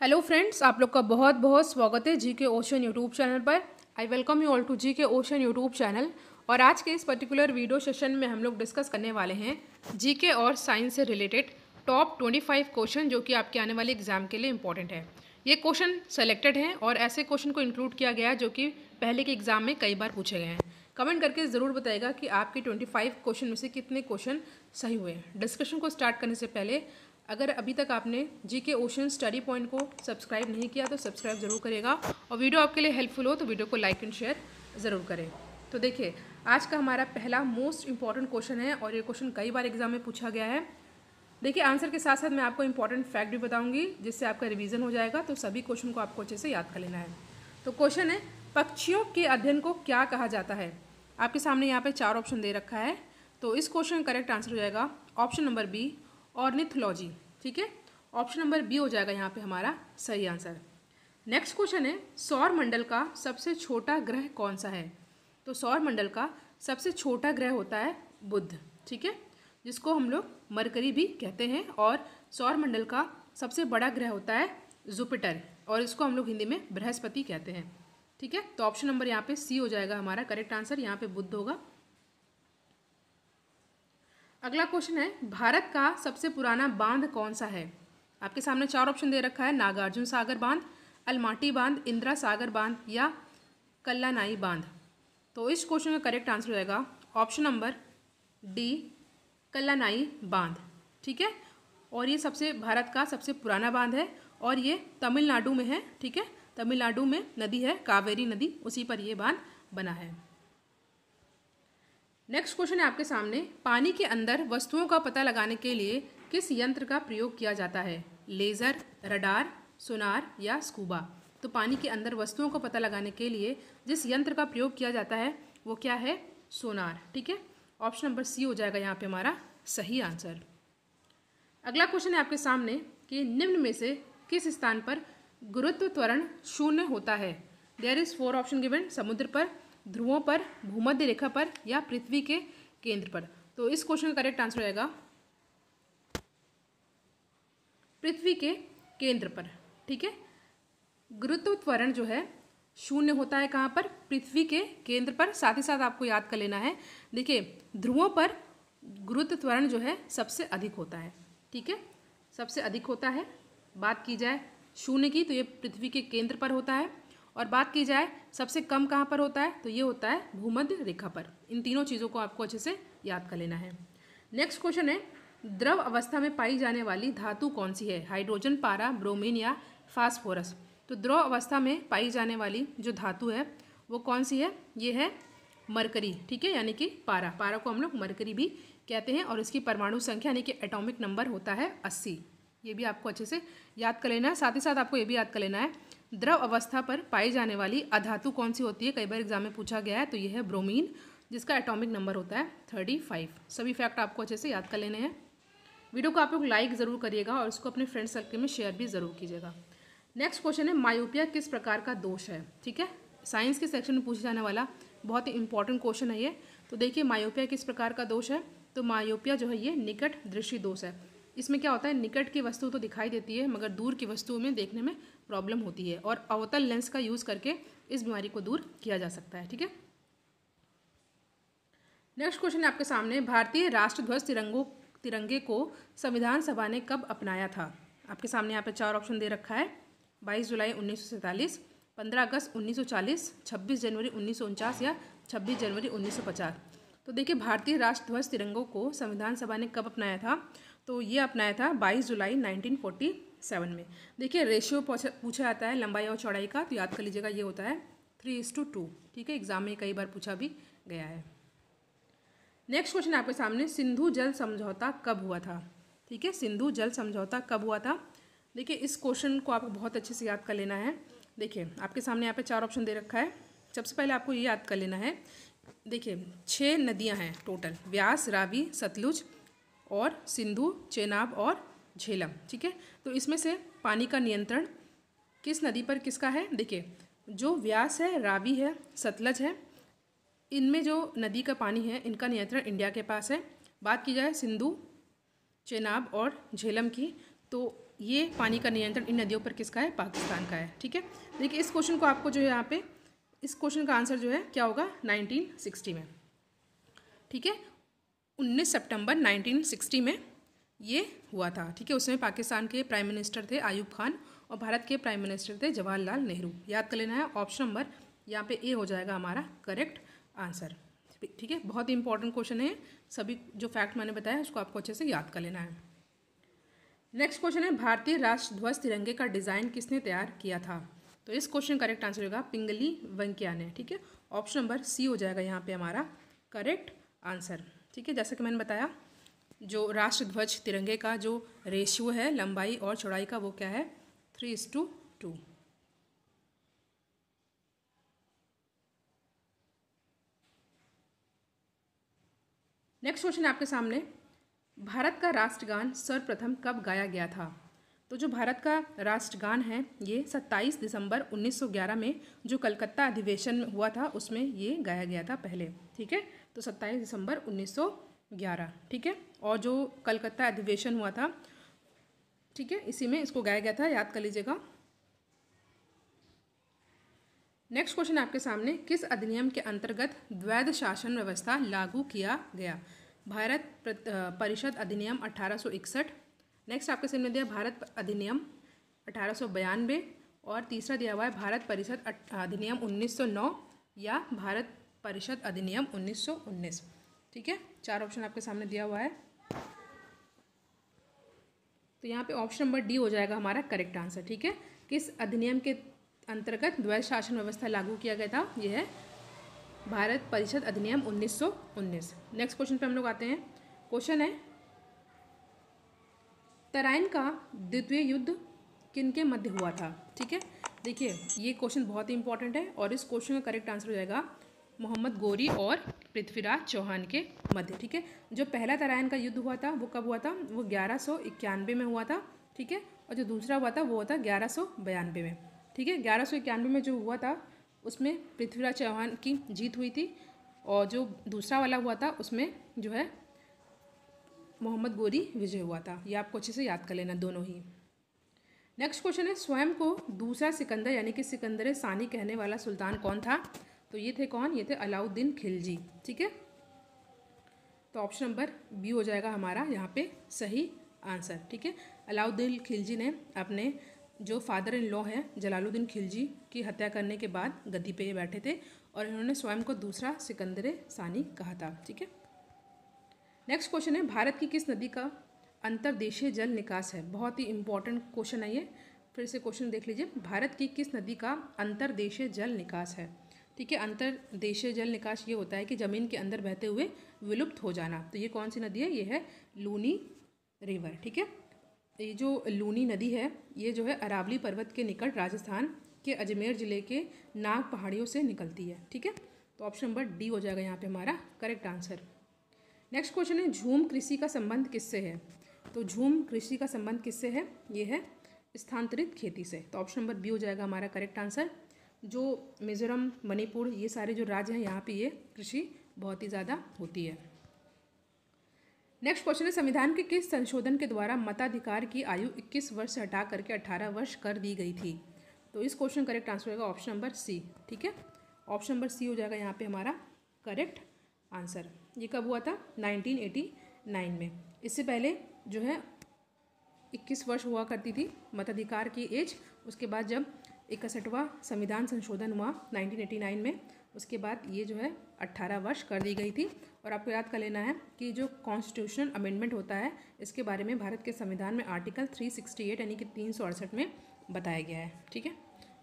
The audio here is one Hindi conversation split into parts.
हेलो फ्रेंड्स, आप लोग का बहुत बहुत स्वागत है जी के ओशन यूट्यूब चैनल पर। I welcome you all to G K ocean YouTube channel. और आज के इस पर्टिकुलर वीडियो सेशन में हम लोग डिस्कस करने वाले हैं जी के और साइंस से रिलेटेड टॉप 25 क्वेश्चन जो कि आपके आने वाले एग्जाम के लिए इंपॉर्टेंट है। ये क्वेश्चन सेलेक्टेड हैं और ऐसे क्वेश्चन को इंक्लूड किया गया है जो कि पहले के एग्जाम में कई बार पूछे गए हैं। कमेंट करके ज़रूर बताइएगा कि आपके 25 क्वेश्चन में से कितने क्वेश्चन सही हुए हैं। डिस्कशन को स्टार्ट करने से पहले अगर अभी तक आपने जी के ओशन स्टडी पॉइंट को सब्सक्राइब नहीं किया तो सब्सक्राइब जरूर करेगा और वीडियो आपके लिए हेल्पफुल हो तो वीडियो को लाइक एंड शेयर ज़रूर करें। तो देखिए, आज का हमारा पहला मोस्ट इंपॉर्टेंट क्वेश्चन है और ये क्वेश्चन कई बार एग्जाम में पूछा गया है। देखिए, आंसर के साथ साथ मैं आपको इंपॉर्टेंट फैक्ट भी बताऊंगी जिससे आपका रिवीजन हो जाएगा, तो सभी क्वेश्चन को आपको अच्छे से याद कर लेना है। तो क्वेश्चन है, पक्षियों के अध्ययन को क्या कहा जाता है? आपके सामने यहाँ पे 4 ऑप्शन दे रखा है, तो इस क्वेश्चन का करेक्ट आंसर हो जाएगा ऑप्शन नंबर बी, ऑर्निथोलॉजी। ठीक है, ऑप्शन नंबर बी हो जाएगा यहाँ पे हमारा सही आंसर। नेक्स्ट क्वेश्चन है, सौर मंडल का सबसे छोटा ग्रह कौन सा है? तो सौर मंडल का सबसे छोटा ग्रह होता है बुध। ठीक है, जिसको हम लोग मरकरी भी कहते हैं। और सौर मंडल का सबसे बड़ा ग्रह होता है जुपिटर और इसको हम लोग हिंदी में बृहस्पति कहते हैं। ठीक है, तो ऑप्शन नंबर यहाँ पे सी हो जाएगा हमारा करेक्ट आंसर, यहाँ पे बुध होगा। अगला क्वेश्चन है, भारत का सबसे पुराना बांध कौन सा है? आपके सामने 4 ऑप्शन दे रखा है, नागार्जुन सागर बांध, अलमाटी बांध, इंदिरा सागर बांध या कल्लानाई बांध। तो इस क्वेश्चन का करेक्ट आंसर हो जाएगा ऑप्शन नंबर डी, कल्लानाई बांध। ठीक है, और ये भारत का सबसे पुराना बांध है और ये तमिलनाडु में है। ठीक है, तमिलनाडु में नदी है कावेरी नदी, उसी पर ये बांध बना है। नेक्स्ट क्वेश्चन है आपके सामने, पानी के अंदर वस्तुओं का पता लगाने के लिए किस यंत्र का प्रयोग किया जाता है? लेज़र, रडार, सोनार या स्कूबा। तो पानी के अंदर वस्तुओं का पता लगाने के लिए जिस यंत्र का प्रयोग किया जाता है वो क्या है? सोनार। ठीक है, ऑप्शन नंबर सी हो जाएगा यहाँ पे हमारा सही आंसर। अगला क्वेश्चन है आपके सामने कि निम्न में से किस स्थान पर गुरुत्व त्वरण शून्य होता है? देयर इज 4 ऑप्शन गिवन, समुद्र पर, ध्रुवों पर, भूमध्य रेखा पर या पृथ्वी के केंद्र पर। तो इस क्वेश्चन का करेक्ट आंसर रहेगा पृथ्वी के केंद्र पर। ठीक है, गुरुत्व त्वरण जो है शून्य होता है कहाँ पर? पृथ्वी के केंद्र पर। साथ ही साथ आपको याद कर लेना है, देखिए ध्रुवों पर गुरुत्व त्वरण जो है सबसे अधिक होता है। ठीक है, सबसे अधिक होता है। बात की जाए शून्य की तो ये पृथ्वी के केंद्र पर होता है, और बात की जाए सबसे कम कहाँ पर होता है तो ये होता है भूमध्य रेखा पर। इन तीनों चीज़ों को आपको अच्छे से याद कर लेना है। नेक्स्ट क्वेश्चन है, द्रव अवस्था में पाई जाने वाली धातु कौन सी है? हाइड्रोजन, पारा, ब्रोमीन या फास्फोरस। तो द्रव अवस्था में पाई जाने वाली जो धातु है वो कौन सी है? ये है मरकरी। ठीक है, यानी कि पारा। पारा को हम लोग मरकरी भी कहते हैं और इसकी परमाणु संख्या यानी कि एटॉमिक नंबर होता है 80। ये भी आपको अच्छे से याद कर लेना है। साथ ही साथ आपको ये भी याद कर लेना है, द्रव अवस्था पर पाई जाने वाली अधातु कौन सी होती है? कई बार एग्जाम में पूछा गया है, तो ये है ब्रोमीन, जिसका एटॉमिक नंबर होता है 35। सभी फैक्ट आपको अच्छे से याद कर लेने हैं। वीडियो को आप लोग लाइक ज़रूर करिएगा और इसको अपने फ्रेंड सर्कल में शेयर भी ज़रूर कीजिएगा। नेक्स्ट क्वेश्चन है, मायोपिया किस प्रकार का दोष है? ठीक है, साइंस के सेक्शन में पूछा जाने वाला बहुत ही इंपॉर्टेंट क्वेश्चन है ये। तो देखिए, मायोपिया किस प्रकार का दोष है? तो मायोपिया जो है ये निकट दृष्टि दोष है। इसमें क्या होता है, निकट की वस्तु तो दिखाई देती है मगर दूर की वस्तुओं में देखने में प्रॉब्लम होती है और अवतल लेंस का यूज़ करके इस बीमारी को दूर किया जा सकता है। ठीक है, नेक्स्ट क्वेश्चन है आपके सामने, भारतीय राष्ट्रध्वज तिरंगे को संविधान सभा ने कब अपनाया था? आपके सामने यहाँ पे 4 ऑप्शन दे रखा है, 22 जुलाई 1947, 15 अगस्त 1940, 26 जनवरी 1949 या 26 जनवरी 1950। तो देखिए, भारतीय राष्ट्रध्वज तिरंगों को संविधान सभा ने कब अपनाया था? तो ये अपनाया था 22 जुलाई 1947 में। देखिए, रेशियो पूछा जाता है लंबाई और चौड़ाई का, तो याद कर लीजिएगा ये होता है 3:2। ठीक है, एग्जाम में कई बार पूछा भी गया है। नेक्स्ट क्वेश्चन आपके सामने, सिंधु जल समझौता कब हुआ था? ठीक है, सिंधु जल समझौता कब हुआ था? देखिए, इस क्वेश्चन को आपको बहुत अच्छे से याद कर लेना है। देखिए, आपके सामने यहाँ पे 4 ऑप्शन दे रखा है। सबसे पहले आपको ये याद कर लेना है, देखिए 6 नदियाँ हैं टोटल, व्यास, रावी, सतलुज और सिंधु, चेनाब और झेलम। ठीक है, तो इसमें से पानी का नियंत्रण किस नदी पर किसका है? देखिए, जो व्यास है, रावी है, सतलज है, इनमें जो नदी का पानी है इनका नियंत्रण इंडिया के पास है। बात की जाए सिंधु, चेनाब और झेलम की, तो ये पानी का नियंत्रण इन नदियों पर किसका है? पाकिस्तान का है। ठीक है, देखिए इस क्वेश्चन को आपको जो है यहाँ पे इस क्वेश्चन का आंसर जो है क्या होगा? 1960 में। ठीक है, 19 सितंबर 1960 में ये हुआ था। ठीक है, उसमें पाकिस्तान के प्राइम मिनिस्टर थे आयूब खान और भारत के प्राइम मिनिस्टर थे जवाहरलाल नेहरू। याद कर लेना है, ऑप्शन नंबर यहाँ पे ए हो जाएगा हमारा करेक्ट आंसर। ठीक है, बहुत ही इंपॉर्टेंट क्वेश्चन है, सभी जो फैक्ट मैंने बताया उसको आपको अच्छे से याद कर लेना है। नेक्स्ट क्वेश्चन है, भारतीय राष्ट्र ध्वज तिरंगे का डिज़ाइन किसने तैयार किया था? तो इस क्वेश्चन करेक्ट आंसर होगा पिंगली वेंकैया ने। ठीक है, ऑप्शन नंबर सी हो जाएगा यहाँ पे हमारा करेक्ट आंसर। ठीक है, जैसा कि मैंने बताया जो राष्ट्र ध्वज तिरंगे का जो रेशियो है लंबाई और चौड़ाई का वो क्या है? 3:2। नेक्स्ट क्वेश्चन आपके सामने, भारत का राष्ट्रगान सर्वप्रथम कब गाया गया था? तो जो भारत का राष्ट्रगान है ये 27 दिसंबर 1911 में जो कलकत्ता अधिवेशन में हुआ था उसमें ये गाया गया था पहले। ठीक है, तो 27 दिसंबर 1911। ठीक है, और जो कलकत्ता अधिवेशन हुआ था, ठीक है, इसी में इसको गाया गया था, याद कर लीजिएगा। नेक्स्ट क्वेश्चन आपके सामने, किस अधिनियम के अंतर्गत द्वैध शासन व्यवस्था लागू किया गया? भारत परिषद अधिनियम 1861। नेक्स्ट आपके सामने दिया भारत अधिनियम 1892 और तीसरा दिया हुआ है भारत परिषद अधिनियम 1909 या भारत परिषद अधिनियम 1919। ठीक है, 4 ऑप्शन आपके सामने दिया हुआ है, तो यहाँ पे ऑप्शन नंबर डी हो जाएगा हमारा करेक्ट आंसर। ठीक है, किस अधिनियम के अंतर्गत द्वैध शासन व्यवस्था लागू किया गया था? यह है भारत परिषद अधिनियम 1919। नेक्स्ट क्वेश्चन पे हम लोग आते हैं। क्वेश्चन है, तराइन का द्वितीय युद्ध किनके मध्य हुआ था? ठीक है, देखिए ये क्वेश्चन बहुत ही इंपॉर्टेंट है और इस क्वेश्चन का करेक्ट आंसर हो जाएगा मोहम्मद गोरी और पृथ्वीराज चौहान के मध्य। ठीक है, जो पहला तराइन का युद्ध हुआ था वो कब हुआ था? वो 1191 में हुआ था। ठीक है, और जो दूसरा हुआ था वो हुआ था 1192 में। ठीक है, 1191 में जो हुआ था उसमें पृथ्वीराज चौहान की जीत हुई थी और जो दूसरा वाला हुआ था उसमें जो है मोहम्मद गोरी विजय हुआ था। ये आपको अच्छे से याद कर लेना दोनों ही। नेक्स्ट क्वेश्चन है, स्वयं को दूसरा सिकंदर यानी कि सिकंदर सानी कहने वाला सुल्तान कौन था? तो ये थे कौन? ये थे अलाउद्दीन खिलजी। ठीक है, तो ऑप्शन नंबर बी हो जाएगा हमारा यहाँ पे सही आंसर। ठीक है, अलाउद्दीन खिलजी ने अपने जो फादर इन लॉ है जलालुद्दीन खिलजी की हत्या करने के बाद गद्दी पे ये बैठे थे और इन्होंने स्वयं को दूसरा सिकंदर सानी कहा था। ठीक है, नेक्स्ट क्वेश्चन है, भारत की किस नदी का अंतर्देशीय जल निकास है? बहुत ही इंपॉर्टेंट क्वेश्चन है ये, फिर से क्वेश्चन देख लीजिए। भारत की किस नदी का अंतर्देशीय जल निकास है? ठीक है, अंतर्देशीय जल निकास ये होता है कि ज़मीन के अंदर बहते हुए विलुप्त हो जाना। तो ये कौन सी नदी है? ये है लूनी रिवर। ठीक है, ये जो लूनी नदी है ये जो है अरावली पर्वत के निकट राजस्थान के अजमेर ज़िले के नाग पहाड़ियों से निकलती है। ठीक है, तो ऑप्शन नंबर डी हो जाएगा यहाँ पे हमारा करेक्ट आंसर। नेक्स्ट क्वेश्चन है, झूम कृषि का संबंध किससे है? तो झूम कृषि का संबंध किससे है? ये है स्थानांतरित खेती से। तो ऑप्शन नंबर बी हो जाएगा हमारा करेक्ट आंसर। जो मिजोरम, मणिपुर, ये सारे जो राज्य हैं यहाँ पे ये कृषि बहुत ही ज़्यादा होती है। नेक्स्ट क्वेश्चन है, संविधान के किस संशोधन के द्वारा मताधिकार की आयु 21 वर्ष से हटा करके 18 वर्ष कर दी गई थी? तो इस क्वेश्चन करेक्ट आंसर होगा ऑप्शन नंबर सी। ठीक है, ऑप्शन नंबर सी हो जाएगा यहाँ पे हमारा करेक्ट आंसर। ये कब हुआ था? 1989 में। इससे पहले जो है 21 वर्ष हुआ करती थी मताधिकार की एज। उसके बाद जब 61वां संविधान संशोधन हुआ 1989 में, उसके बाद ये जो है 18 वर्ष कर दी गई थी। और आपको याद कर लेना है कि जो कॉन्स्टिट्यूशनल अमेंडमेंट होता है इसके बारे में भारत के संविधान में आर्टिकल 368 यानी कि 368 में बताया गया है। ठीक है,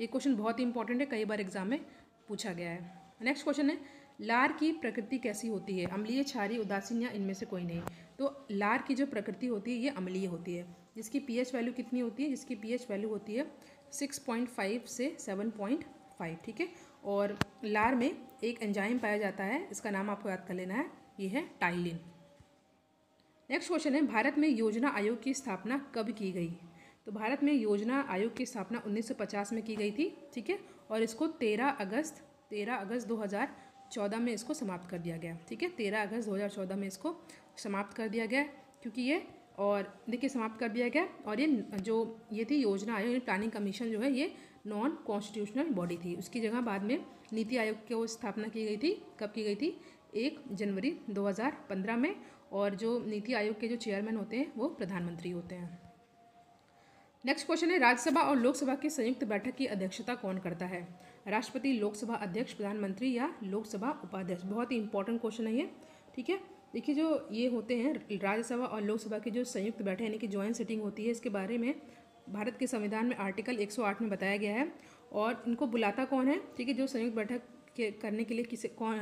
ये क्वेश्चन बहुत ही इंपॉर्टेंट है, कई बार एग्जाम में पूछा गया है। नेक्स्ट क्वेश्चन है, लार की प्रकृति कैसी होती है? अम्लीय, क्षारीय, उदासीन या इनमें से कोई नहीं? तो लार की जो प्रकृति होती है ये अम्लीय होती है, जिसकी पीएच वैल्यू कितनी होती है? जिसकी पीएच वैल्यू होती है 6.5 से 7.5। ठीक है, और लार में एक एंजाइम पाया जाता है, इसका नाम आपको याद कर लेना है, ये है टाइलिन। नेक्स्ट क्वेश्चन है, भारत में योजना आयोग की स्थापना कब की गई? तो भारत में योजना आयोग की स्थापना 1950 में की गई थी। ठीक है, और इसको 13 अगस्त 2014 में इसको समाप्त कर दिया गया। ठीक है, 13 अगस्त 2014 में इसको समाप्त कर दिया गया, क्योंकि ये और देखिए समाप्त कर दिया गया। और ये थी योजना आयोग यानी प्लानिंग कमीशन जो है ये नॉन कॉन्स्टिट्यूशनल बॉडी थी। उसकी जगह बाद में नीति आयोग की स्थापना की गई थी। कब की गई थी? 1 जनवरी 2015 में। और जो नीति आयोग के जो चेयरमैन होते हैं वो प्रधानमंत्री होते हैं। नेक्स्ट क्वेश्चन है, राज्यसभा और लोकसभा की संयुक्त बैठक की अध्यक्षता कौन करता है? राष्ट्रपति, लोकसभा अध्यक्ष, प्रधानमंत्री या लोकसभा उपाध्यक्ष? बहुत ही इंपॉर्टेंट क्वेश्चन है ये। ठीक है, देखिए जो ये होते हैं राज्यसभा और लोकसभा की जो संयुक्त बैठक यानी कि जॉइंट सिटिंग होती है, इसके बारे में भारत के संविधान में आर्टिकल 108 में बताया गया है। और इनको बुलाता कौन है? ठीक है, जो संयुक्त बैठक करने के लिए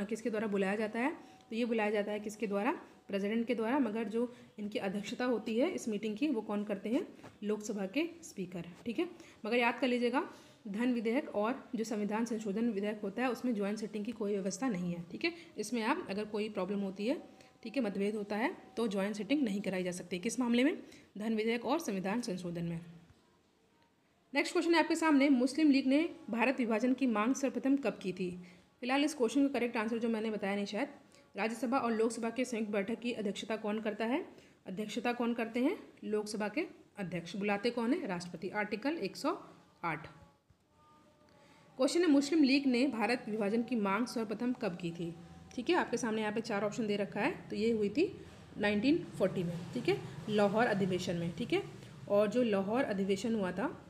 किसके द्वारा बुलाया जाता है? तो ये बुलाया जाता है किसके द्वारा? प्रेसिडेंट के द्वारा। मगर जो इनकी अध्यक्षता होती है इस मीटिंग की वो कौन करते हैं? लोकसभा के स्पीकर। ठीक है, मगर याद कर लीजिएगा धन विधेयक और जो संविधान संशोधन विधेयक होता है उसमें ज्वाइंट सिटिंग की कोई व्यवस्था नहीं है। ठीक है, इसमें आप अगर कोई प्रॉब्लम होती है, ठीक है, मतभेद होता है तो ज्वाइंट सिटिंग नहीं कराई जा सकती। किस मामले में? धन विधेयक और संविधान संशोधन में। नेक्स्ट क्वेश्चन है आपके सामने, मुस्लिम लीग ने भारत विभाजन की मांग सर्वप्रथम कब की थी? फिलहाल इस क्वेश्चन का करेक्ट आंसर जो मैंने बताया नहीं शायद। राज्यसभा और लोकसभा के संयुक्त बैठक की अध्यक्षता कौन करता है? अध्यक्षता कौन करते हैं? लोकसभा के अध्यक्ष। बुलाते कौन है? राष्ट्रपति। आर्टिकल 108। क्वेश्चन है, मुस्लिम लीग ने भारत विभाजन की मांग सर्वप्रथम कब की थी? ठीक है, आपके सामने यहाँ पे 4 ऑप्शन दे रखा है। तो ये हुई थी 1940 में। ठीक है, लाहौर अधिवेशन में। ठीक है, और जो लाहौर अधिवेशन हुआ था,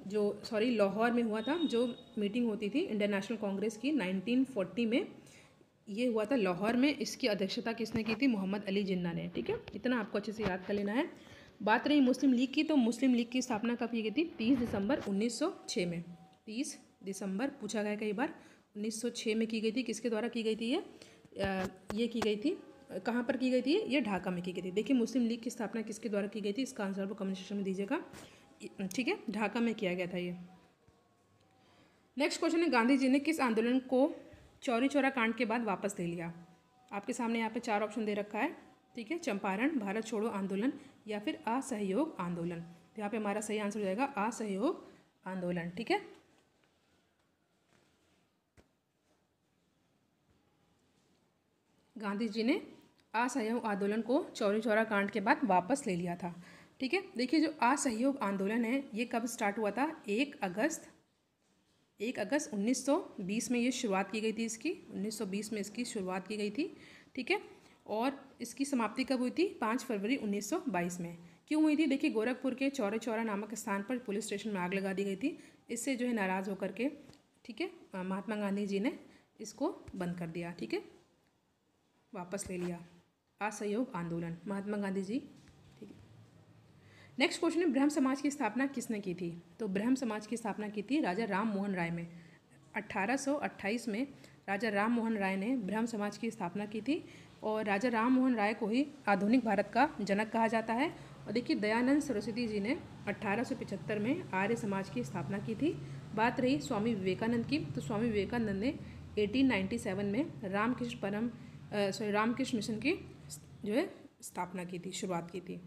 लाहौर में हुआ था जो मीटिंग होती थी इंडियन नेशनल कांग्रेस की 1940 में, ये हुआ था लाहौर में। इसकी अध्यक्षता किसने की थी? मोहम्मद अली जिन्ना ने। ठीक है, इतना आपको अच्छे से याद कर लेना है। बात रही मुस्लिम लीग की, तो मुस्लिम लीग की स्थापना कब की गई थी? 30 दिसंबर 1906 में। 30 दिसंबर पूछा गया कई बार। 1906 में की गई थी। किसके द्वारा की गई थी? ये की गई थी, कहाँ पर की गई थी? ये ढाका में की गई थी। देखिए मुस्लिम लीग की स्थापना किसके द्वारा की गई थी? इसका आंसर आपको कमेंट सेक्शन में दीजिएगा। ठीक है, ढाका में किया गया था ये। नेक्स्ट क्वेश्चन है, गांधी जी ने किस आंदोलन को चौरी चौरा कांड के बाद वापस ले लिया? आपके सामने यहाँ पे 4 ऑप्शन दे रखा है। ठीक है, चंपारण, भारत छोड़ो आंदोलन या फिर असहयोग आंदोलन। तो यहाँ पे हमारा सही आंसर हो जाएगा असहयोग आंदोलन। ठीक है, गांधी जी ने असहयोग आंदोलन को चौरी चौरा कांड के बाद वापस ले लिया था। ठीक है, देखिए जो असहयोग आंदोलन है ये कब स्टार्ट हुआ था? 1 अगस्त 1920 में ये शुरुआत की गई थी इसकी। 1920 में इसकी शुरुआत की गई थी। ठीक है, और इसकी समाप्ति कब हुई थी? 5 फरवरी 1922 में। क्यों हुई थी? देखिए गोरखपुर के चौरा चौरा नामक स्थान पर पुलिस स्टेशन में आग लगा दी गई थी। इससे जो है नाराज़ होकर के, ठीक है, महात्मा गांधी जी ने इसको बंद कर दिया। ठीक है, वापस ले लिया। असहयोग आंदोलन, महात्मा गांधी जी। ठीक है, नेक्स्ट क्वेश्चन है, ब्रह्म समाज की स्थापना किसने की थी? तो ब्रह्म समाज की स्थापना की थी राजा राम मोहन राय में। 1828 में राजा राम मोहन राय ने ब्रह्म समाज की स्थापना की थी। और राजा राम मोहन राय को ही आधुनिक भारत का जनक कहा जाता है। और देखिए दयानंद सरस्वती जी ने 1875 में आर्य समाज की स्थापना की थी। बात रही स्वामी विवेकानंद की, तो स्वामी विवेकानंद ने 1897 में रामकृष्ण मिशन की जो है स्थापना की थी, शुरुआत की थी।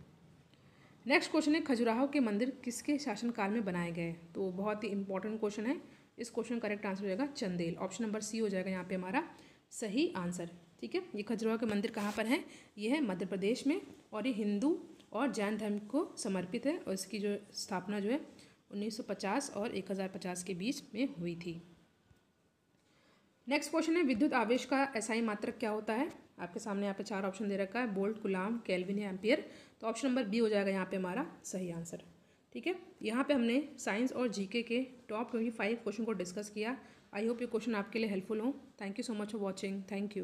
नेक्स्ट क्वेश्चन है, खजुराहो के मंदिर किसके शासनकाल में बनाए गए? तो बहुत ही इंपॉर्टेंट क्वेश्चन है। इस क्वेश्चन का करेक्ट आंसर हो जाएगा चंदेल। ऑप्शन नंबर सी हो जाएगा यहाँ पे हमारा सही आंसर। ठीक है, ये खजुराहो के मंदिर कहाँ पर है? ये है मध्य प्रदेश में और ये हिंदू और जैन धर्म को समर्पित है। और इसकी जो स्थापना जो है 1950 और 1050 के बीच में हुई थी। नेक्स्ट क्वेश्चन है, विद्युत आवेश का एसआई मात्रक क्या होता है? आपके सामने यहाँ पे 4 ऑप्शन दे रखा है, वोल्ट, कूलाम, केल्विन या एम्पियर। तो ऑप्शन नंबर बी हो जाएगा यहाँ पे हमारा सही आंसर। ठीक है, यहाँ पे हमने साइंस और जीके के टॉप 25 क्वेश्चन को डिस्कस किया। आई होप ये क्वेश्चन आपके लिए हेल्पफुल हो। Thank you so much for watching. Thank you.